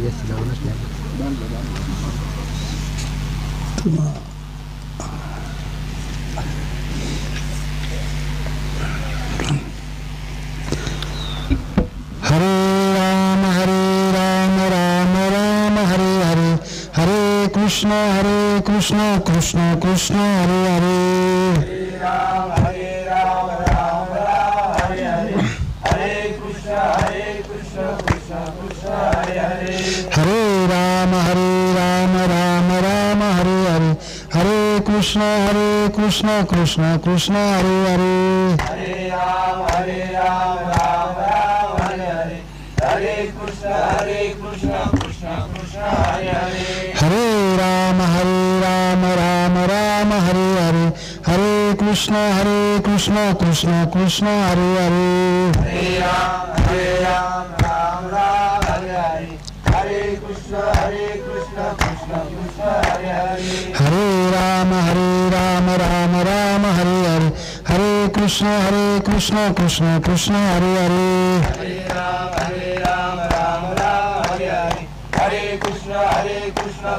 Hare Krishna Krishna Krishna Hare Hare Hare Ram Ram Hare Hare Hare Krishna Krishna Krishna Hare Hare Hare Ram Ram Ram Hare Hare Hare Krishna Krishna Krishna Hare Hare Hare Ram Ram Ram Hare Hare Hare Krishna Krishna Krishna Hare Hare Hare Ram Ram Ram Hare Hare Hare Krishna Krishna Krishna Hare Hare Hare Ram Ram Ram Hare Hare Hare Krishna Krishna Krishna Hare Hare Hare Ram Ram Ram Hare Hare Hare Krishna Krishna Krishna Hare Hare Hare Ram Ram Hare Hare Hare Krishna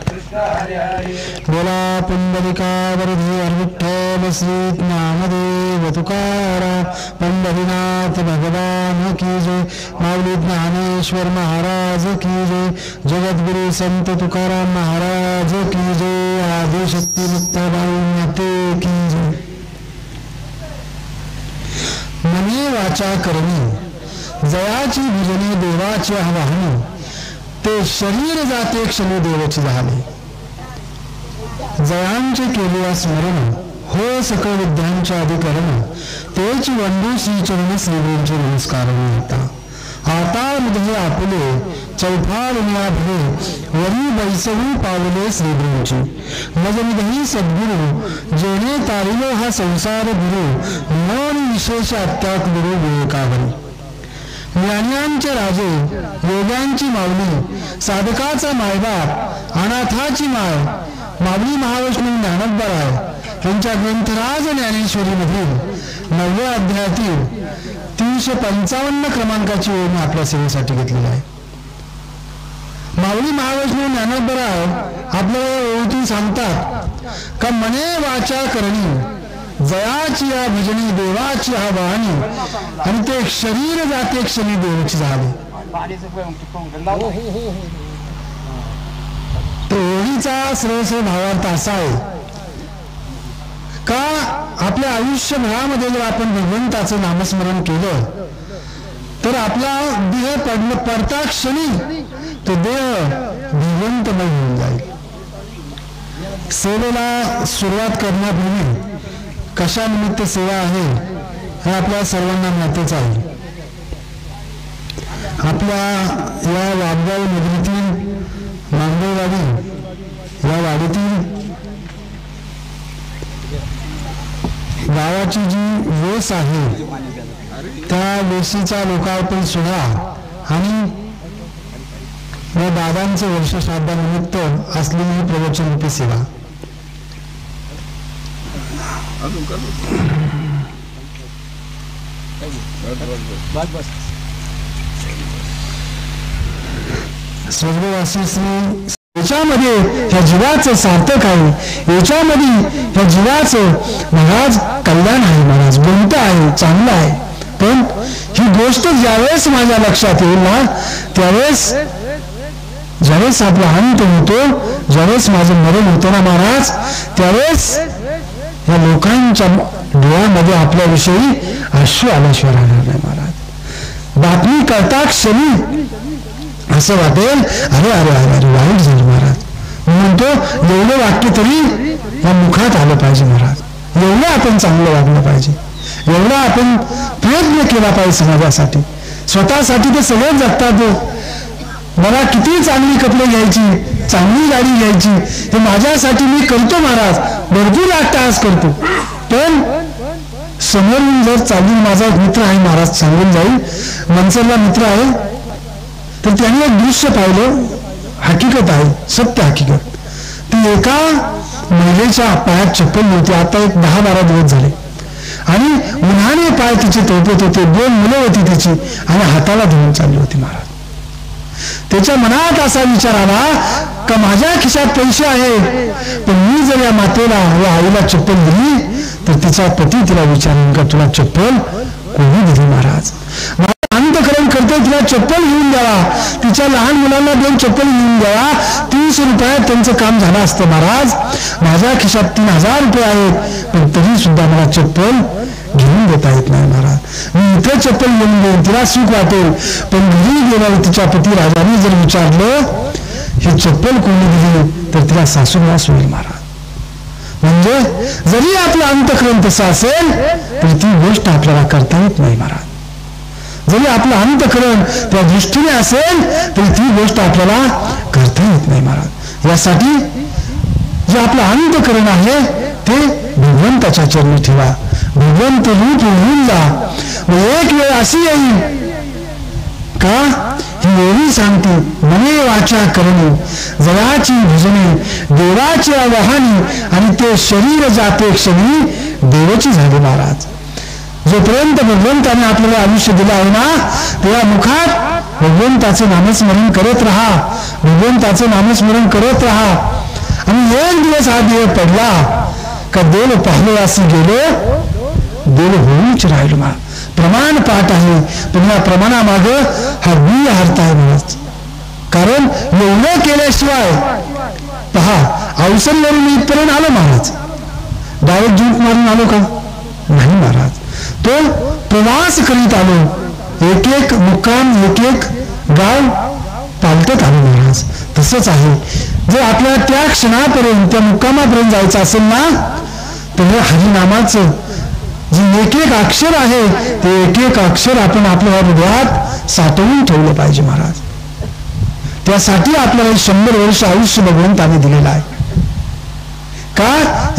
Krishna Hare Hare बोला पुंडलिकावरधी विठ्ठल श्री ज्ञानदेव तुकाराम पंढरीनाथ भगवान की जय माऊली ज्ञानेश्वर महाराज की जय जगद्गुरु संत तुकाराम महाराज की जय आदिशक्ती मुक्ताबाई माते की जय मने वाचा करणी जयाची भजने देवाची आवाहनी ते शरीर जाते क्षणी देवाची झाले जयांचे केले स्मरण हो सकळ विद्यांचे अधिकरण तेच वंदू श्री चरण श्रीगुरूंचे नमस्कार होता आता मध्ये आपले चौफाळुनिया भरे वरी बैसवू पावले श्रीगुरूंची मजनिधही सद्गुरु जेणे तारिलो हा संसार गुरु मन विशेष अत्यात गुरु विवेकावरी ज्ञानियांचे राजे योग्यांची माऊली साधकाचा मायबाप अनाथाची माय माऊली महाविष्णू ज्ञानोबराय यांच्या ग्रंथराज ज्ञानेश्वरी मधील 9व्या अध्यायातील 355 क्रमांकाची ओळ मी आपल्या सेवेसाठी घेतलेली आहे. माऊली महाविष्णू ज्ञानोबराय आपल्याला ओळखून सांगतात का मने वाचा करणी जयाची या भजनी देवाची हा वाणी आणि ते शरीर जाते क्षणी देवाची झाले. ओळीचा श्रेष्ठ भावार्थ असा आहे का आपल्या आयुष्यभरामध्ये जर आपण भगवंताचं नामस्मरण केलं तर आपला देह पडता क्षणी तो देह भगवंतमय होऊन जाईल. सेवेला सुरुवात करण्यापूर्वी कशा निमित्त सेवा आहे हे आपल्या सर्वांना माहितीच आहे. आपल्या या वाघगाव नगरीतील मांगदेवाडी या वाडीतील गावाची जी वेस आहे त्या वेशीचा लोकार्पण सोहळा आणि या दादांचे वर्षश्राद्धानिमित्त असलेली ही प्रवचनरूपी सेवा स्वर्गवासी श्री याच्यामध्ये ह्या जीवाचं सार्थक आहे याच्यामध्ये ह्या जीवाचं महाराज कल्याण आहे महाराज गुंत आहे चांगलं आहे. पण ही गोष्ट ज्यावेळेस माझ्या लक्षात येईल ना त्यावेळेस ज्यावेळेस आपला अंत होतो ज्यावेळेस माझं मरण होतं ना महाराज त्यावेळेस या लोकांच्या डोळ्यामध्ये आपल्याविषयी अश्रू आल्याशिवाय राहणार नाही महाराज. बातमी कळता क्षणी असं वाटेल अरे अरे अरे अरे वाईट झालं महाराज. म्हणतो एवढं वाक्य तरी या मुखात आलं पाहिजे महाराज. एवढं आपण चांगलं वागलं पाहिजे एवढा आपण प्रयत्न केला पाहिजे समाजासाठी स्वतःसाठी ते सगळं जगतात. मला किती चांगली कपडे घ्यायची चांगली गाडी घ्यायची हे माझ्यासाठी मी करतो महाराज भरपूर आज करतो. पण समोरून जर चालून माझा एक मित्र आहे महाराज सांगून जाईल मनसरला मित्र आहे तर त्याने एक दृश्य पाहिलं हकीकत आहे सत्य हकीकत. ती एका महिलेच्या पायात चप्पल नव्हती आता एक 10-12 दिवस झाले आणि उन्हाने पाय तिचे तळपत होते. 2 मुलं होती तिची आणि हाताला धरून चालली होती महाराज. त्याच्या मनात असा विचार आला का माझ्या खिशात पैसे आहेत, पण मी जर या मातेला व आईला चप्पल दिली तर तिचा पती तिला विचारेल का तुला चप्पल कोणी दिली महाराज. अंतकरण करते तिला चप्पल घेऊन द्यावा, तिच्या लहान मुलांना 2 चप्पल घेऊन द्यावा, 30 रुपयात त्यांचं काम झालं असतं. महाराज माझ्या खिशात 3000 रुपये आहेत, पण तरी सुद्धा मला चप्पल घेऊन देता येत नाही महाराज. मी इथं चप्पल घेऊन देईन, तिला सुख वाटेल, पण घरी गेल्यावर तिच्या पती राजाने जर विचारलं हे चप्पल कोणी दिली तर तिला सासूवास होईल महाराज. म्हणजे जरी आपलं अंतकरण तसं असेल तरी ती गोष्ट आपल्याला करता येत नाही महाराज. जरी आपलं अंतकरण त्या दृष्टीने असेल तरी ती गोष्ट आपल्याला करता येत नाही महाराज. यासाठी जे आपलं अंतकरण आहे ते भगवंताच्या चरणी ठेवा, भगवंत रूप होऊन जा. एक वेळ अशी येईल का ही एवढी सांगते मने वाचा करणे जयाची भजने देवाची आवाहनी आणि ते शरीर जाते क्षणी देवाची झाली महाराज. जोपर्यंत भगवंताने आपल्याला आयुष्य दिलं आहे ना तेव्हा मुखात भगवंताचे नामस्मरण करत राहा, भगवंताचे नामस्मरण करत राहा. आणि एक दिवस हा देव पडला का देव पाहल्यासी गेलो, देव होऊच राहिलो मा. प्रमाण पाठ आहे, पण या प्रमाणामागं हा बी अर्थ आहे महाराज. कारण एवढं केल्याशिवाय पहा अवसरवरून इथपर्यंत आलो महाराज, डायरेक्ट जूट मारून आलो का नाही महाराज. तो प्रवास करीत आलो, एक एक मुक्काम एक एक गाव पालटत आलो महाराज. तसंच आहे जर आपल्याला त्या क्षणापर्यंत त्या मुक्कामापर्यंत जायचं असेल ना तर हरिनामाचं जे एक एक अक्षर आहे ते एक एक अक्षर आपण आपल्या हृदयात साठवून ठेवलं पाहिजे महाराज. त्यासाठी आपल्याला 100 वर्ष आयुष्य भगवंताने दिलेलं आहे. का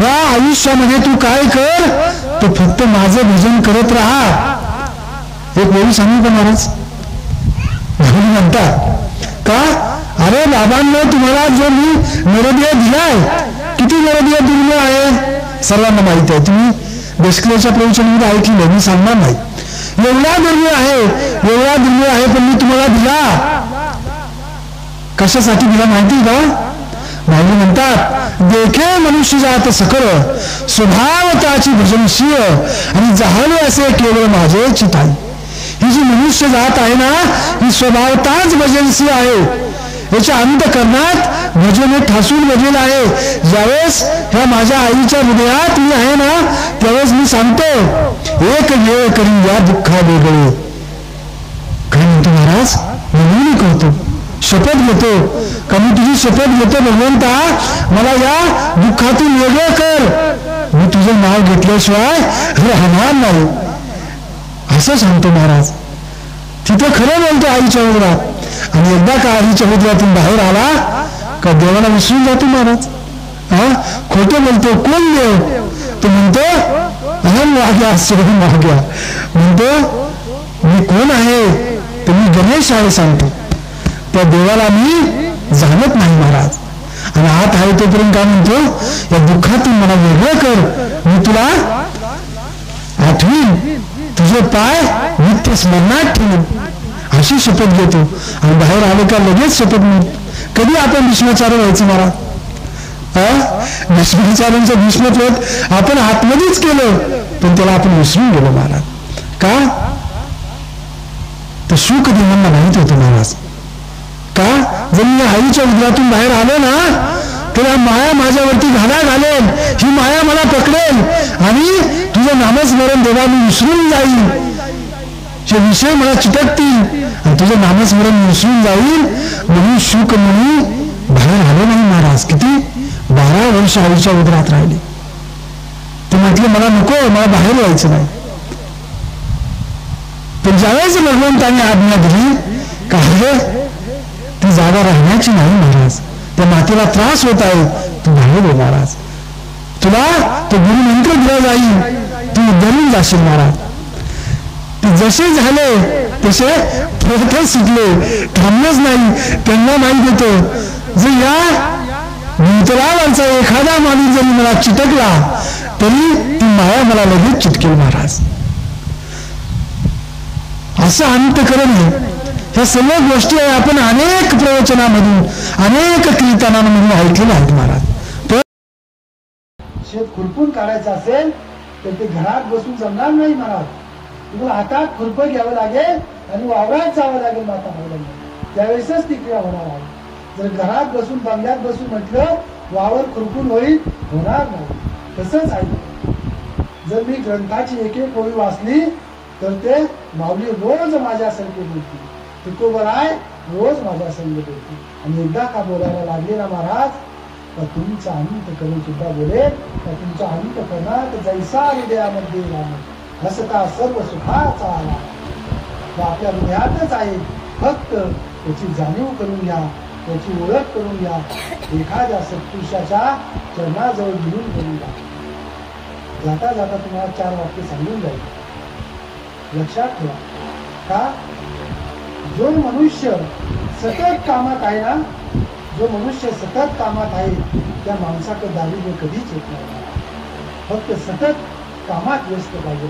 या आयुष्यामध्ये तू काय कर तर फक्त माझं भजन करत राहा. एक वेळी सांगू का महाराज, म्हणतात का अरे बाबांनो तुम्हाला जो मी नरदेह दिलाय, किती नरदेह दुर्मिळ आहे सर्वांना माहिती आहे. तुम्ही बेस्कलेच्या प्रवचनामध्ये ऐकलं, मी सांगणार नाही. एवढा दुर्मिळ आहे, एवढा दुर्मिळ आहे, पण मी तुम्हाला दिला. कशासाठी दिला माहिती का? माऊली म्हणतात देखे मनुष्य जात सकळ स्वभावताची भजनशीय आणि जहाले असे केवळ माझे चिताई. ही जी मनुष्य जात आहे ना ही स्वभावताच भजनशीय आहे. याच्या अंतकरणात भजन ठासून भजन आहे. ज्यावेळेस ह्या माझ्या आईच्या हृदयात मी आहे ना त्यावेळेस मी सांगतो एक वेळ करी या दुःखा वेगळे. काय म्हणतो महाराज, मी करतो शपथ घेतो का मी तुझी शपथ घेतो भगवंता मला या दुःखातून वेगळं कर, मी तुझं नाव घेतल्याशिवाय राहणार नाही असं सांगतो महाराज. तिथं खरं बोलतो आईच्या उदरात. आणि एकदा का आईच्या उदरातून बाहेर आला का देवाला विसरून जातो महाराज. खोटं बोलतो कोण देव, तो म्हणतो अहम वाग्या सोहम वाग्या. म्हणतो मी कोण आहे तर मी गणेश आहे सांगतो. त्या देवाला मी जाणत नाही महाराज. आणि हात आहे तोपर्यंत काय म्हणतो या दुःखातून मला वेगळं कर, मी तुला आठवीन, तुझे पाय नित्य स्मरणात ठेवून अशी शपथ घेतो. आणि बाहेर आले का लगेच शपथ म्हणतो. कधी आपण भीष्माचार्य व्हायचं महाराज? भीष्माचार्यांचं भीष्मत्व आपण आतमध्येच केलं पण त्याला आपण विसरून गेलो महाराज. का तर शुकदेवांना माहित होतं महाराज. का जर मी आईच्या उदरातून बाहेर आलो ना तर माया माझ्यावरती घाला घालेल, ही माया मला पकडेल आणि तुझं नामस्मरण देवा मी विसरून जाईल, हे विषय मला चिटकतील आणि तुझं नामस्मरण विसरून जाईल. म्हणून शुक मुनी बाहेर आलो नाही महाराज. किती 12 वर्ष आईच्या उदरात राहिले. ते म्हटले मला नको, मला बाहेर व्हायचं नाही. पण ज्यावेळेस भगवंताने आज्ञा दिली का ती जागा राहण्याची नाही महाराज, त्या मातेला त्रास होत आहे, तू बाहेर हो महाराज, तुला तो गुरुमंत्र दिला जाईल, तू उद्धरून जाशील महाराज. ते जसे झाले तसे प्रथम सुटले, थांबलंच नाही. त्यांना माहित होतं जर या भूतलावरचा एखादा माणूस जरी मला चिटकला तरी ती माया मला लगेच चिटकेल महाराज. असं अंतकरण आहे. ह्या सर्व गोष्टी आपण अनेक प्रवचनामधून अनेक कीर्तनांमधून ऐकलेल्या आहेत महाराज. शेत खुरपून काढायचं असेल तर ते घरात बसून जमणार नाही महाराज. तुम्हाला हातात खुरपं घ्यावं लागेल आणि वावरात जावं लागेल माता लागेल, त्यावेळेसच ती क्रिया होणार आहे. जर घरात बसून बंगल्यात बसून म्हटलं वावर खुरपून होईल, होणार नाही. तसंच आहे. जर मी ग्रंथाची एक एक ओळी वाचली तर ते माऊली रोज माझ्या संख्येत बोलतील, तुकोबराय रोज माझ्या संख्येत बोलतील. आणि एकदा का बोलायला लागले ना महाराज, तर तुमचा अंत करून सुद्धा बोलेल, तर तुमचा अंत करणार जैसा हृदयामध्ये हसता सर्व सुखाचा आला. तो आपल्या हृदयातच आहे, फक्त त्याची जाणीव करून घ्या, त्याची ओळख करून घ्या. एखाद्या सत्पुरुषाच्या चरणाजवळ घेऊन करून घ्या. जाता जाता तुम्हाला 4 वाक्य सांगून जाईल, लक्षात ठेवा. का जो मनुष्य सतत कामात आहे ना, जो मनुष्य सतत कामात आहे त्या माणसाकडे दारिद्र्य कधीच येत नाही. फक्त सतत कामात व्यस्त पाहिजे.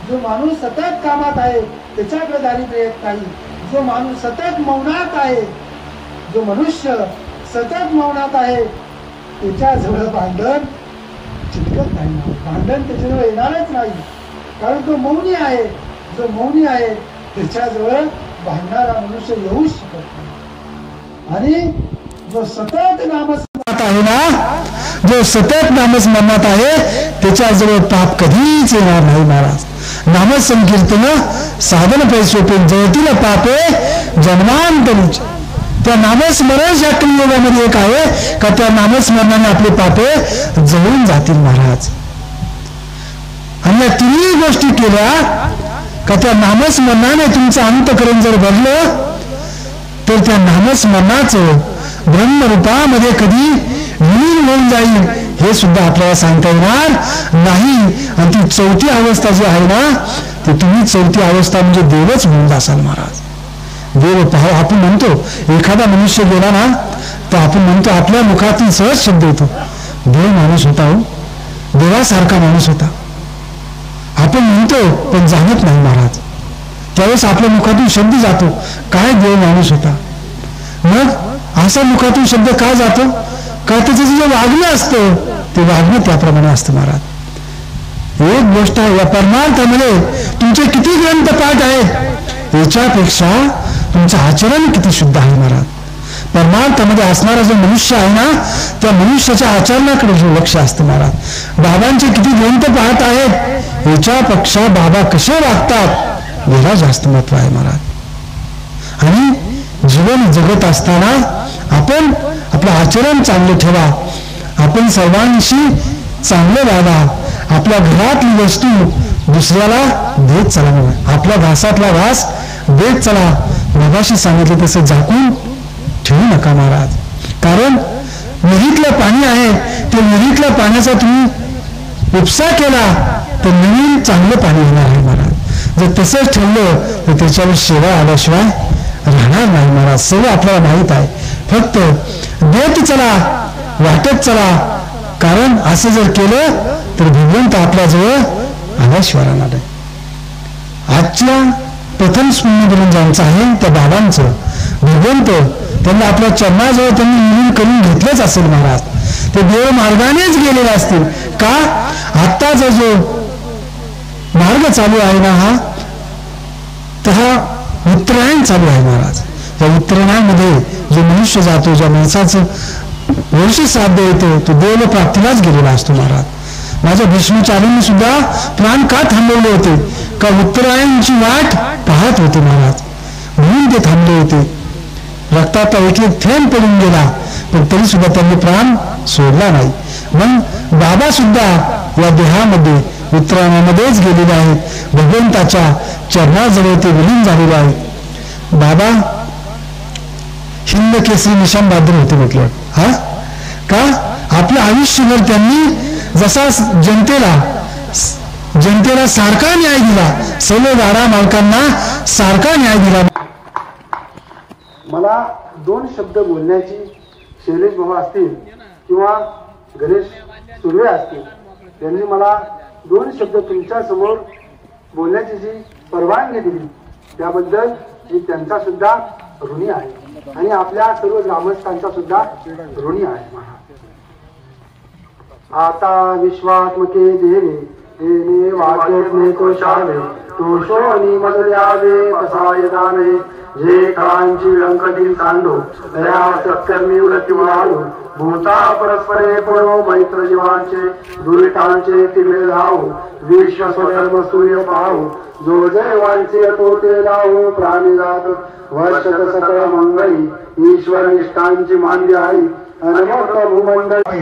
जो माणूस सतत कामात आहे त्याच्याकडे दारिद्र्य येत नाही. जो माणूस सतत मौनात आहे, जो मनुष्य सतत मौनात आहे त्याच्याजवळ भांडण चिटकत नाही. भांडण त्याच्याजवळ येणारच नाही, कारण तो मौनी आहे. जो मौनी आहे त्याच्याजवळ भांडणारा मनुष्य येऊच शकत नाही. आणि जो सतत नामस्मरणात आहे ना, जो सतत नामस्मरणात आहे त्याच्याजवळ पाप कधीच येणार नाही महाराज. नामसंकीर्तन साधन पैसोपे जळतील पापे जन्मांतरीच. त्या नामस्मरण क्रियेमध्ये एक आहे का त्या नामस्मरणाने आपले पापे जळून जातील महाराज. आणि या तिन्ही गोष्टी केल्या का त्या नामस्मरणाने तुमचं अंतःकरण जर भरलं तर त्या नामस्मरणाचं ब्रह्मरूपामध्ये कधी विलीन होऊन जाईल हे सुद्धा आपल्याला सांगता येणार नाही. आणि ती 4थी अवस्था जी आहे ना, ती तुम्ही 4थी अवस्था म्हणजे देवच म्हणून जासाल महाराज. देव पाहू आपण म्हणतो, एखादा मनुष्य गेला ना तर आपण म्हणतो, आपल्या मुखातून सहज शब्द येतो, देव माणूस होता, हो देवासारखा माणूस होता आपण म्हणतो, पण जाणत नाही महाराज. त्यावेळेस आपल्या मुखातून शब्द जातो, काय देव माणूस होता. मग असा मुखातून शब्द का जातो, का त्याचं जे वागणं असतं ते वागणं त्याप्रमाणे असतं महाराज. एक गोष्ट आहे, या परमार्थामध्ये तुमचे किती ग्रंथपाठ आहेत याच्यापेक्षा तुमचं आचरण किती शुद्ध आहे महाराज. परमार्थामध्ये असणारा जो मनुष्य आहे ना, त्या मनुष्याच्या आचरणाकडे जो लक्ष असतं महाराज. बाबांचे किती ग्रंथ पाहत आहेत याच्यापेक्षा बाबा कसे वागतात याला जास्त महत्व आहे महाराज. आणि जीवन जगत असताना आपण आपलं आचरण चांगलं ठेवा, आपण सर्वांशी चांगलं वागा, आपल्या घरातली वस्तू दुसऱ्याला देत चला. आपल्या घासातला घास देत चला. मगाशी सांगितलं तसं झाकून ठेवू नका महाराज. कारण विहिरीतलं पाणी आहे, ते विहिरीतल्या पाण्याचा तुम्ही उपसा केला तर नवीन चांगलं पाणी येणार आहे महाराज. जर तसंच ठेवलं तर त्याच्यावर शेवा आल्याशिवाय राहणार नाही महाराज. सर्व आपल्याला माहीत आहे. फक्त देत चला, वाटत चला. कारण असं जर केलं तर भगवंत आपल्याजवळ आल्याशिवाय राहणार आहे. आजच्या प्रथम स्मरण ज्यांचं आहे त्या बाबांचं भगवंत त्यांना आपल्या चरणाजवळ त्यांनी मिळून करून घेतलंच असेल महाराज. ते देव मार्गानेच गेलेले असतील. का आत्ताचा जो मार्ग चालू आहे ना, हा तर हा उत्तरायण चालू आहे महाराज. त्या उत्तरायणामध्ये जो मनुष्य जातो, ज्या माणसाचं वर्ष साध्य येतं तो देव प्राप्तीलाच गेलेला असतो महाराज. माझ्या भीष्माचार्यांनी सुद्धा प्राण का थांबवले होते, का उत्तरायणची वाट पाहत होते महाराज, म्हणून ते थांबले होते. रक्ताचा एक एक थेंब पडून गेला पण तरी सुद्धा त्यांनी प्राण सोडला नाही. मग बाबा सुद्धा या देहामध्ये उत्तरायणामध्येच गेलेले आहेत. भगवंताच्या चरणाजवळ ते विलीन झालेले आहेत. बाबा हिंद केसरी निशाण बादर होते म्हटलं. हा का आपलं आयुष्यभर त्यांनी जसा जनतेला सारखा न्याय दिला, सर्व गाडा मालकांना सारखा न्याय दिला. मला 2 शब्द बोलण्याची शैलेश भाऊ असतील किंवा गणेश सुर्वे असतील, त्यांनी मला 2 शब्द तुमच्या समोर बोलण्याची जी परवानगी दिली त्याबद्दल मी त्यांचा सुद्धा ऋणी आहे आणि आपल्या सर्व ग्रामस्थांचा सुद्धा ऋणी आहे महाराज. आता विश्वात्मके देवे देणे वाद्यज्ञे तो शावे तो शोनी मद द्यावे तसा यदाने जे कांची लंकटी सांडो दया सत्कर्मी उलटी वाढो भूता परस्परे पडो मैत्र जीवांचे दुरितांचे तिमिळ धावो विश्व स्वधर्म सूर्य पाहू जो जयवांचे तो ते लावो प्राणी जात वर्षत सकळ मंगळी ईश्वर निष्ठांची मांडी आई अनमत भूमंडळी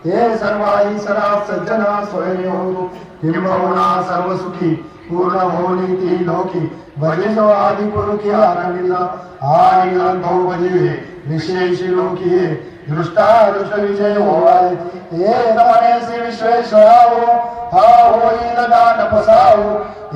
हे सर्वाई सरा सज्जना स्वयं होतो किंबहुना सर्व सुखी पूर्ण होली ती लोकी भजितो आदि पुरुखी आखंडिला आणि अनुभव भजिवे विशेषी लोकी दृष्टा दृष्ट विजय होय हे रमणेसी विश्वेश्वराव हा होईल दान पसाव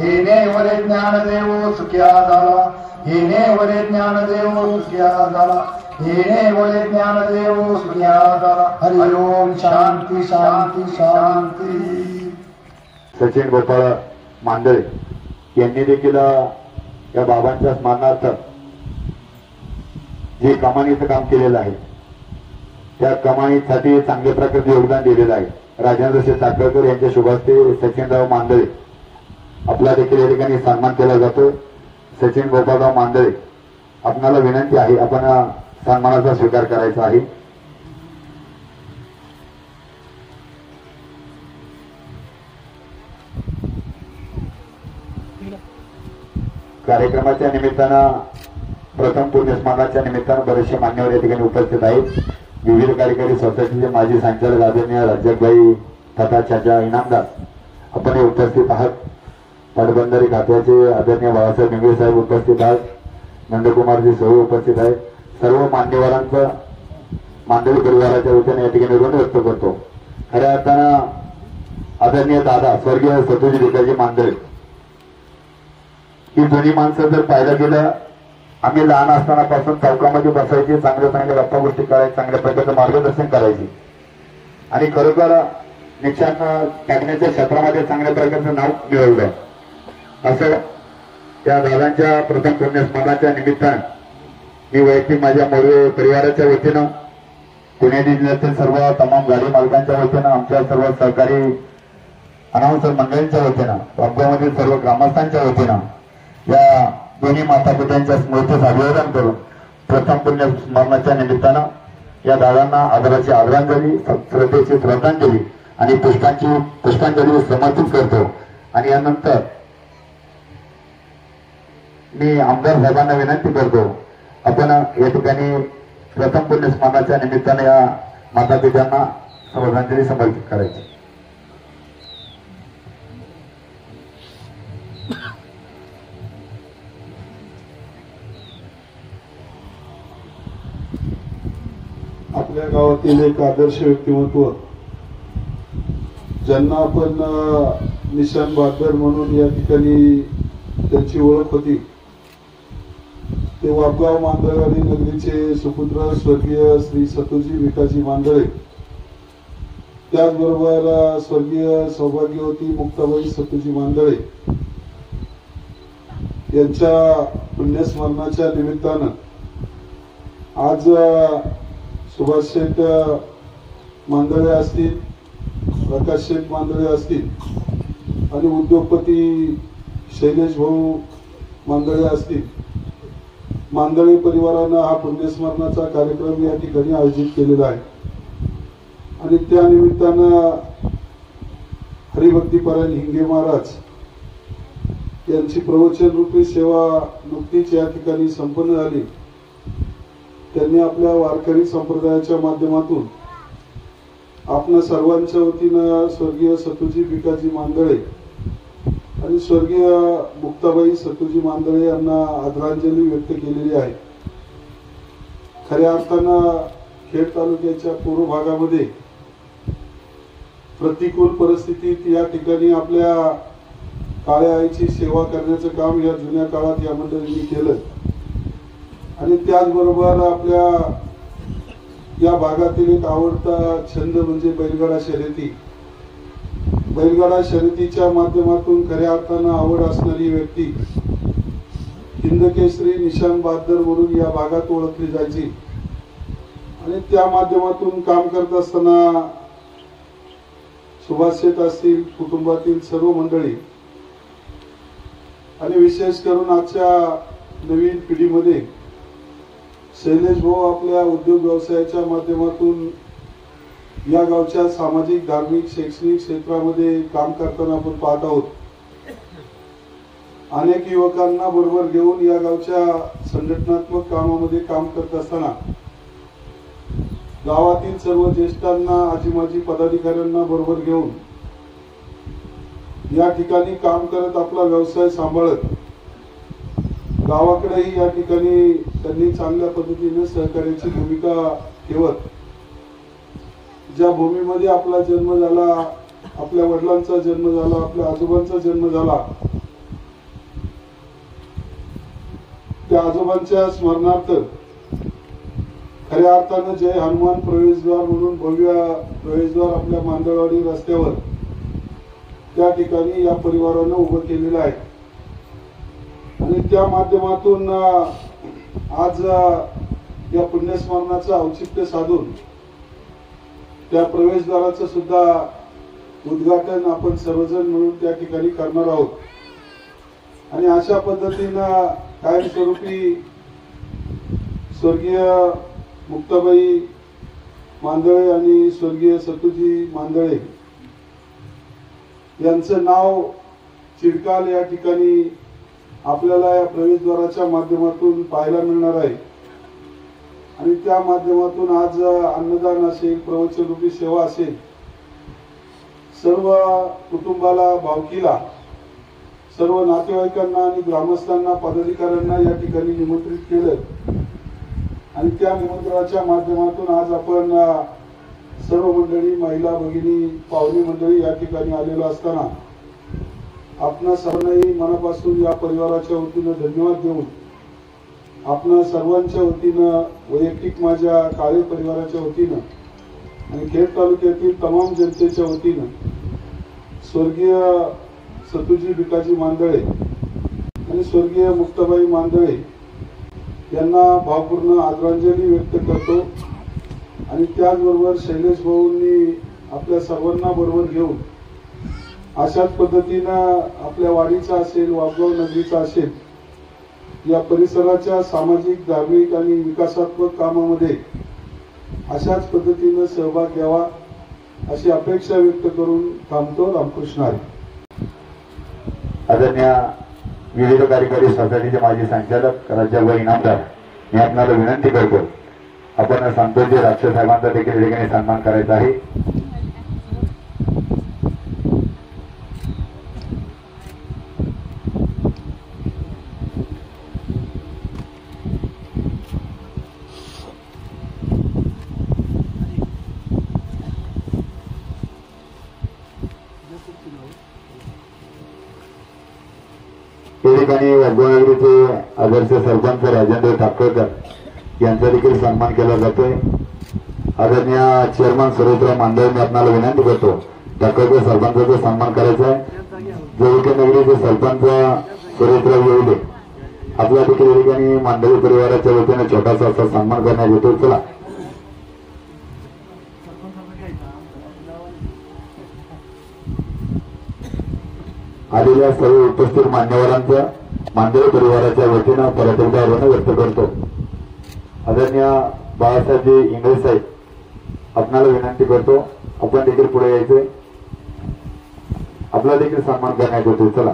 हेने वरे ज्ञान देव सुख्या झाला हेने वरे ज्ञान देव सुख्या झाला हेने वरे ज्ञान देव सुख्या झाला. हरि ओम शांती शांती शांती. सचिन गोपाळ मांदळे यांनी देखील या बाबांच्या स्मरणार्थ जे कमानीचं काम केलेलं आहे त्या कमानीसाठी चांगल्या प्रकारचे योगदान दिलेलं आहे. राजेंद्र शेठ साखरकर यांच्या शुभास्ते सचिनराव मांदळे आपला देखील या ठिकाणी सन्मान केला जातो. सचिन गोपाळराव मांदळे आपणाला विनंती आहे आपण सन्मानाचा स्वीकार करायचा आहे. कार्यक्रमाच्या निमित्तानं प्रथम पुण्यस्मरणाच्या निमित्तानं बरेचसे मान्यवर या ठिकाणी उपस्थित आहेत. विविध कार्यकारी सोसायटीचे माजी संचालक आदरणीय राज्यभाई तथा चाचा इनामदार आपण उपस्थित आहात. पाटबंधारे खात्याचे आदरणीय बाळासाहेब निंगळे साहेब उपस्थित आहेत. नंदकुमारजी सौ उपस्थित आहेत. सर्व मान्यवरांचं मांडवी परिवाराच्या वतीने या ठिकाणी ऋण व्यक्त करतो. खऱ्या अर्थानं आदरणीय दादा स्वर्गीय सतुजी भिकाजी मांदळे ही जुनी माणसं जर पाहायला गेलं आम्ही लहान असतानापासून चौकामध्ये बसायची चांगल्या चांगल्या गप्पा गोष्टी करायची चांगल्या प्रकारचं मार्गदर्शन करायची आणि खरोखर निशाण टाकण्याच्या क्षेत्रामध्ये चांगल्या प्रकारचं नाव मिळवलंय. असं त्या दादांच्या प्रथम पुण्यस्मरणाच्या निमित्तानं मी वैयक्तिक माझ्या मोरवे परिवाराच्या वतीनं पुणे जिल्ह्यातील सर्व तमाम गाडी मालकांच्या वतीनं आमच्या सर्व सहकारी अनाउन्सर मंडळींच्या वतीनं अपघातामधील सर्व ग्रामस्थांच्या वतीनं या दोन्ही माता पित्यांच्या स्मृतीस अभिवादन करून प्रथम पुण्यस्मरणाच्या निमित्तानं या दादांना आदराची आदरांजली श्रद्धेची श्रद्धांजली आणि पुष्पांजली समर्पित करतो. आणि यानंतर मी आमदार साहेबांना विनंती करतो आपण या ठिकाणी प्रथम पुण्यस्मरणाच्या निमित्तानं या माता पित्यांना श्रद्धांजली समर्पित करायची. आपल्या गावातील एक आदर्श व्यक्तिमत्व ज्यांना आपण निशान बहादर म्हणून या ठिकाणी त्यांची ओळख होती ते वापगाव मांदळवाडी नगरीचे सुपुत्र स्वर्गीय श्री सतुजी भिकाजी मांदळे त्याचबरोबर स्वर्गीय सौभाग्यवती मुक्ताबाई सतुजी मांदळे यांच्या पुण्यस्मरणाच्या निमित्तानं आज सुभाष शेठ मांदळे असतील प्रकाश शेठ मांदळे असतील आणि उद्योगपती शैलेश भाऊ मांदळे असतील मांदळे परिवारानं हा पुण्यस्मरणाचा कार्यक्रम या ठिकाणी आयोजित केलेला आहे. आणि त्या निमित्तानं हरिभक्तीपरायण हिंगे महाराज यांची प्रवचन रूपी सेवा नुकतीच या ठिकाणी संपन्न झाली. त्यांनी आपल्या वारकरी संप्रदायाच्या माध्यमातून आपल्या सर्वांच्या वतीनं स्वर्गीय सतुजी भिकाजी मांदळे आणि स्वर्गीय मुक्ताबाई सतुजी मांदळे यांना आदरांजली व्यक्त केलेली आहे. खऱ्या अर्थानं खेड तालुक्याच्या पूर्व भागामध्ये प्रतिकूल परिस्थितीत या ठिकाणी आपल्या काळ्या आईची सेवा करण्याचं काम या जुन्या काळात या मंडळींनी केलं. आणि त्याचबरोबर आपल्या या भागातील एक आवडता छंद म्हणजे बैलगाडा शर्यती. बैलगाडा शर्यतीच्या माध्यमातून खऱ्या अर्थानं आवड असणारी व्यक्ती हिंदकेसरी निशान बहादर म्हणून या भागात ओळखली जायची आणि त्या माध्यमातून काम करत असताना सुभाष शेठ असतील, कुटुंबातील सर्व मंडळी आणि विशेष करून आजच्या नवीन पिढीमध्ये शैलेश भाऊ आपल्या उद्योग व्यवसायाच्या माध्यमातून या गावच्या सामाजिक, धार्मिक, शैक्षणिक क्षेत्रामध्ये काम करताना आपण पाहत आहोत. अनेक युवकांना बरोबर घेऊन या गावच्या संघटनात्मक कामामध्ये काम करत असताना गावातील सर्व ज्येष्ठांना, आजी माजी पदाधिकाऱ्यांना बरोबर घेऊन या ठिकाणी काम करत आपला व्यवसाय सांभाळत गावाकडेही या ठिकाणी त्यांनी चांगल्या पद्धतीने सहकार्याची भूमिका ठेवत ज्या भूमीमध्ये आपला जन्म झाला, आपल्या वडिलांचा जन्म झाला, आपल्या आजोबांचा जन्म झाला, त्या आजोबांच्या स्मरणार्थ खऱ्या अर्थानं जय हनुमान प्रवेशद्वार म्हणून भव्य प्रवेशद्वार आपल्या मांदळवाडी रस्त्यावर त्या ठिकाणी या परिवारानं उभं केलेलं आहे. आणि त्या माध्यमातून आज या पुण्यस्मरणाचं औचित्य साधून त्या प्रवेशद्वाराचं सुद्धा उद्घाटन आपण सर्वजण मिळून त्या ठिकाणी करणार आहोत. आणि अशा पद्धतीनं कायमस्वरूपी स्वर्गीय मुक्ताबाई मांदळे आणि स्वर्गीय सतुजी मांदळे यांचं नाव चिरकाल या ठिकाणी आपल्याला या प्रवेशद्वाराच्या माध्यमातून पाहायला मिळणार आहे. आणि त्या माध्यमातून आज अन्नदान असेल, प्रवचनरूपी सेवा असेल, सर्व कुटुंबाला, भावकीला, सर्व नातेवाईकांना आणि ग्रामस्थांना, पदाधिकाऱ्यांना या ठिकाणी निमंत्रित केलं. आणि त्या निमंत्रणाच्या माध्यमातून आज आपण सर्व मंडळी, महिला भगिनी, पाहुणे मंडळी या ठिकाणी आलेलो असताना आपणा सर्वांनाही मनापासून या परिवाराच्या वतीनं धन्यवाद देऊन आपणा सर्वांच्या वतीनं, वैयक्तिक माझ्या काळे परिवाराच्या वतीनं आणि खेड तालुक्यातील तमाम जनतेच्या वतीनं स्वर्गीय सतुजी भिकाजी मांदळे आणि स्वर्गीय मुक्ताबाई मांदळे यांना भावपूर्ण आदरांजली व्यक्त करतो. आणि त्याचबरोबर शैलेश भाऊंनी आपल्या सर्वांना बरोबर घेऊन अशाच पद्धतीनं आपल्या वाडीचा असेल, वाघगाव नगरीचा असेल, या परिसराच्या सामाजिक, धार्मिक आणि विकासात्मक कामामध्ये अशाच पद्धतीनं सहभाग घ्यावा अशी अपेक्षा व्यक्त करून थांबतो. रामकृष्ण हरी. आदरणीय विविध कार्यकारी सोसायटीचे माजी संचालक राज्यभर इनामदार, मी आपल्याला विनंती करतो, आपण संतोषजी राक्षस साहेबांचा देखील ठिकाणी सन्मान करायचा आहे. या ठिकाणी वाघोळनगरीचे आदर्श सरपंच राजेंद्र ठाकरकर यांचा देखील सन्मान केला जातोय. आदरणीय चेअरमन सुरेशराव मांदळे, मी आपल्याला विनंती करतो, ठाकरकर सरपंचाचा सन्मान करायचा आहे. जवळके नगरीचे सरपंच सुरेशराव येवले आपल्या देखील या ठिकाणी मांडवी परिवाराच्या वतीने छोटासा असा सन्मान करण्यात येतो. चला आलेल्या सर्व उपस्थित मान्यवरांचं मांडवी परिवाराच्या वतीनं परत एकदा ऋण व्यक्त करतो. आदरणीय बाळासाहेबजी इंगळे साहेब, आपणाला विनंती करतो, आपण देखील पुढे यायचे, आपला देखील सन्मान करण्यात येतो. चला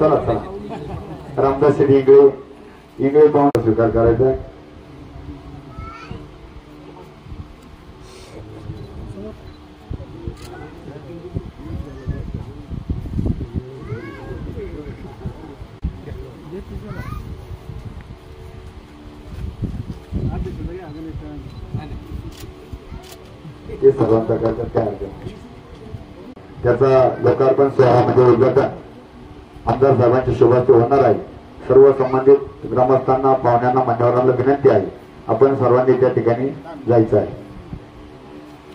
चला चला रामदास शेट्टी इंगळे पाहून स्वीकार करायचा आहे. ते सर्वांचा करतात, काय हरकत. त्याचा लोकार्पण सोहळा म्हणजे उद्घाटन आमदार साहेबांच्या शुभास्ते होणार आहे. सर्व संबंधित ग्रामस्थांना, पाहुण्यांना, मान्यवरांना विनंती आहे, आपण सर्वांनी त्या ठिकाणी जायचं आहे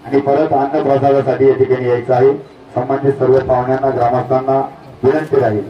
आणि परत अन्न प्रसादासाठी या ठिकाणी यायचं आहे. संबंधित सर्व पाहुण्यांना ग्रामस्थांना विनंती राहील.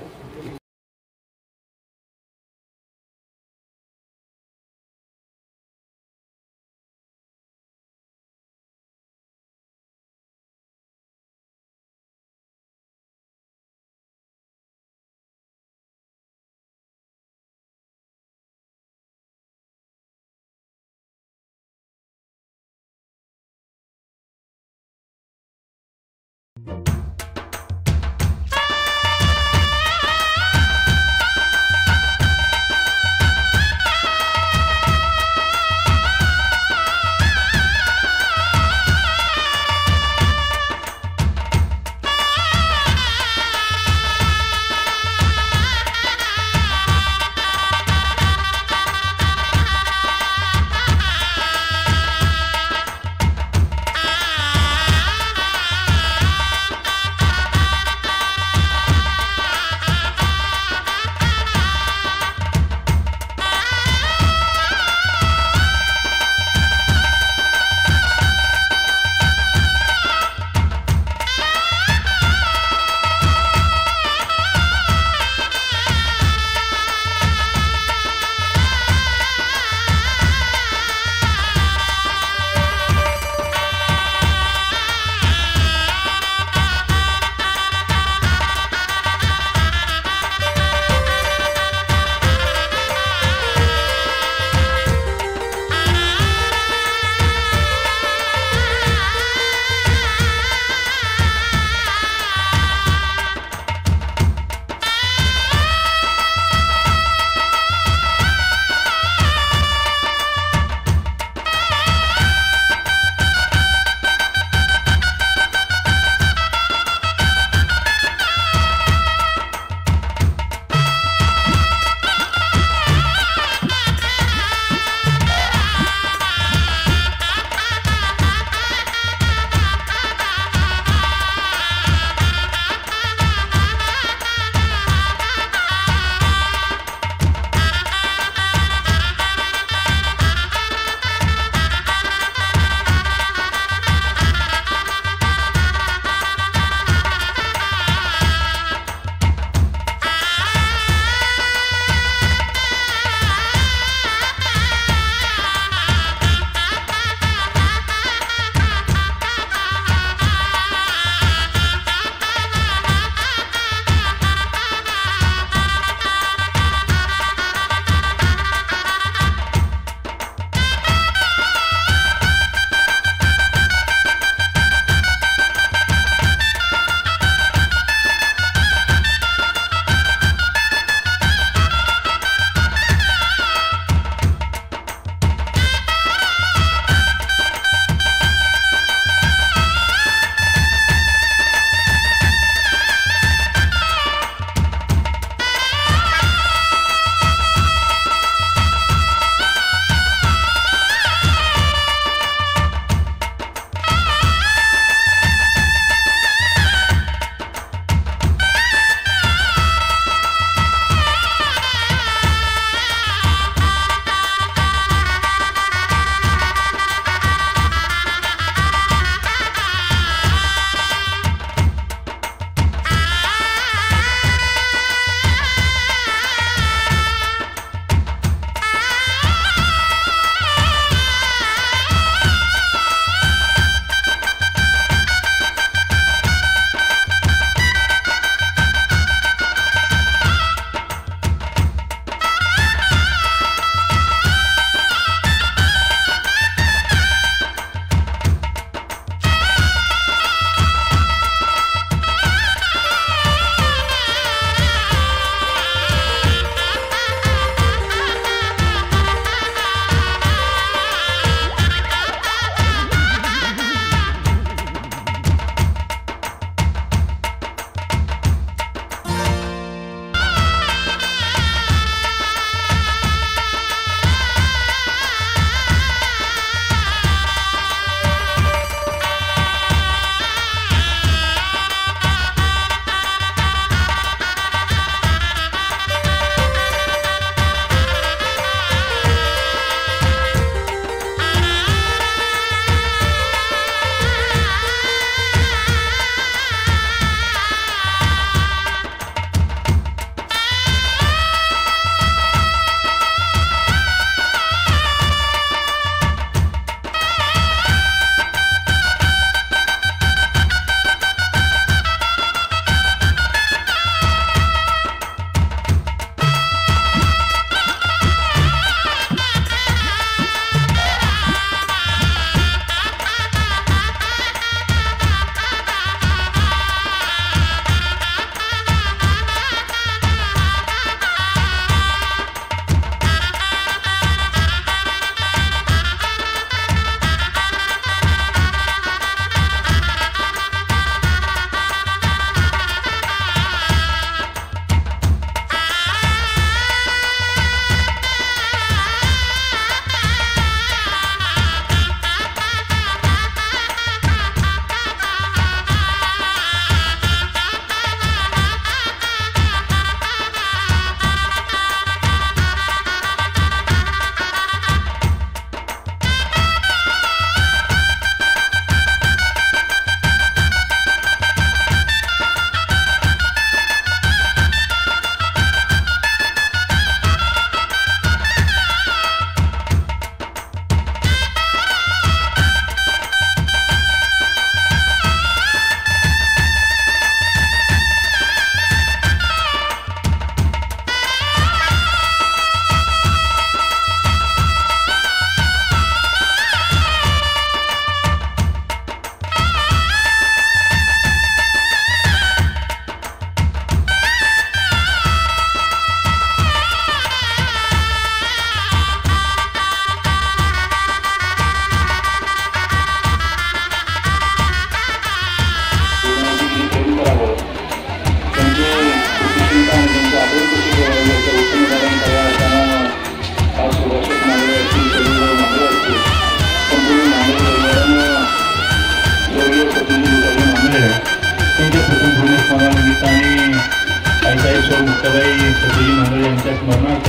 सवाई सतीजी मंडळ यांच्या स्मरणार्थ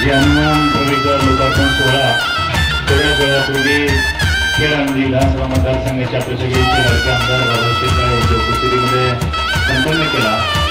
जे हनुमान प्रवेकर लोकार्पण सोहळा थोड्याच वेळापूर्वी खेळांनी विधानसभा मतदारसंघाच्या आपल्या सगळ्यांचे लाडके आमदार बाबासाहेब यांच्या उपस्थितीमध्ये संपन्न केला.